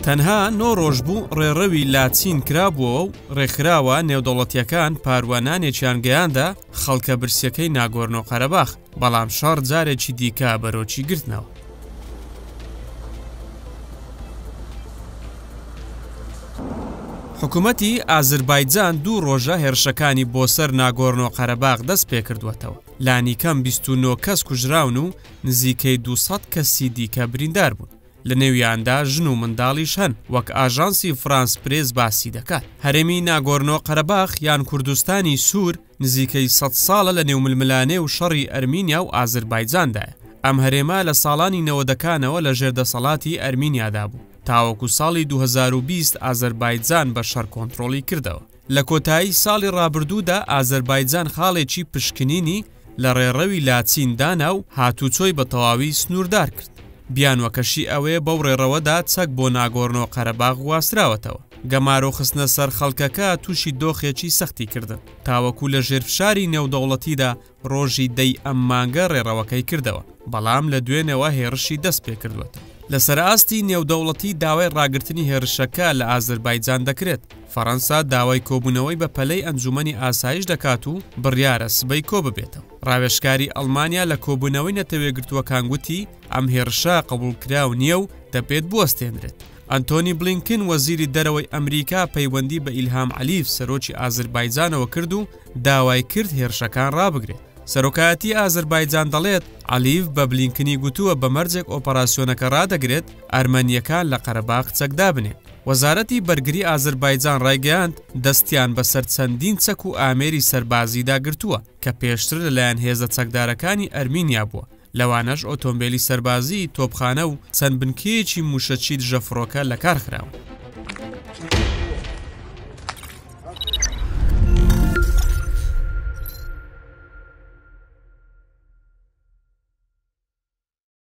تەنها 9 ڕۆژ بوو ڕێڕەوی لاچین کرابووە و ڕێکخراوە نێودەوڵەتیەکان پاروانانێکیان گەیاندا خەڵکە برسیەکەی ناگۆرنۆ قەرەباخ، بەڵام شەڕ جارێکی دیکە بەرۆکی گرتنەوە. حکوومەتی ئازربایجان 2 ڕۆژە هێرشەکانی بۆ سەر ناگۆرنۆ قەرەباغ دەست پێ کردووەتەوە. لانیکەم 29 کەس کوژراون و نزیکەی 200 کەسی دیکە بریندار بوون. لە نێویاندا ژن و منداڵیش هەن، وەک ئاژانسی فرانس پرێز باسی دەکات. هەرێمی ناگۆرنۆ قەرەباغ یان کوردستانی سوور نزیکەی 100 ساڵە لە نێوململانێ و شەڕی ئەرمینیا و ئازربایجاندایە. ئەم هەرێمە لە ساڵانی 90ەکانەوە لە ژێردەسەڵاتی ئەرمینیادا بوو. تاوەکو ساڵی 2020 ئازربایجان بە شەڕ کۆنتڕۆڵی کردەوە. لە کۆتایی ساڵی ڕابردوودا ئازربایجان خاڵێکی پشکنینی لە ڕێڕەوی لاچین دانا و هاتوچۆی بە تەواوی سنووردار کرد. بیانوەکەشی ئەوەیە بەو ڕێڕەوەدا چەک بۆ ناگۆرنۆ قەرەباغ واستراوەتەوە. گەمارۆ خستنە سەر خەڵکەکە تووشی دۆخێکی سەختی کردن، تاوەکو لە ژێرفشاری نێودەوڵەتیدا ڕۆژی دەی ئەم مانگە ڕێڕەوەکەی کردەوە، بەڵام لە دوێنەوە هێرشی دەست پێ کردوێتە. لە سەرئاستی نێودەوڵەتی داوای ڕاگررتنی هێرشەکە لە ئازربایجان دەکرێت. فەڕەنسا داوای کۆبوونەوەی بە پەلەی ئەنجومەنی ئاسایش دەکات و بڕیارە سبەی کۆ ببێتەوە. ڕاوێژکاری ئەڵمانیا لە کۆبوونەوەی نەتەوێگرتووەکان گوتی ئەم هێرشە قبولکراو نییە و دەبێت بوەستێنرێت. ئەنتۆنی بلینکن وەزیری دەرەوەی ئەمریکا پەیوەندی بە ئیلهام عەلیف سەرۆکی ئازربایجانەوە کرد و داوای کرد هێرشەکان ڕابگرێت. سەرۆکایەتی ئازربایجان دەڵێت عەلیف بە بلینکنی گوتووە بە مەرجێک ئۆپەراسیۆنەکە ڕادەگرێت ئەرمەنیەکان لە قەرەباغ چەکدا بنێن. وەزارەتی بەرگری ئازربایجان ڕایگەیاند دەستیان بەسەر چەندین چەک و ئامێری سەربازیدا گرتووە کە پێشتر لەلایەن هێزە چەکدارەکانی ئەرمینیا بووە. لەوانەش ئۆتۆمبیلی سەربازی، تۆپخانە و چەند بنکەیەکی موشەچی دژەفڕۆکە لە کار خراون.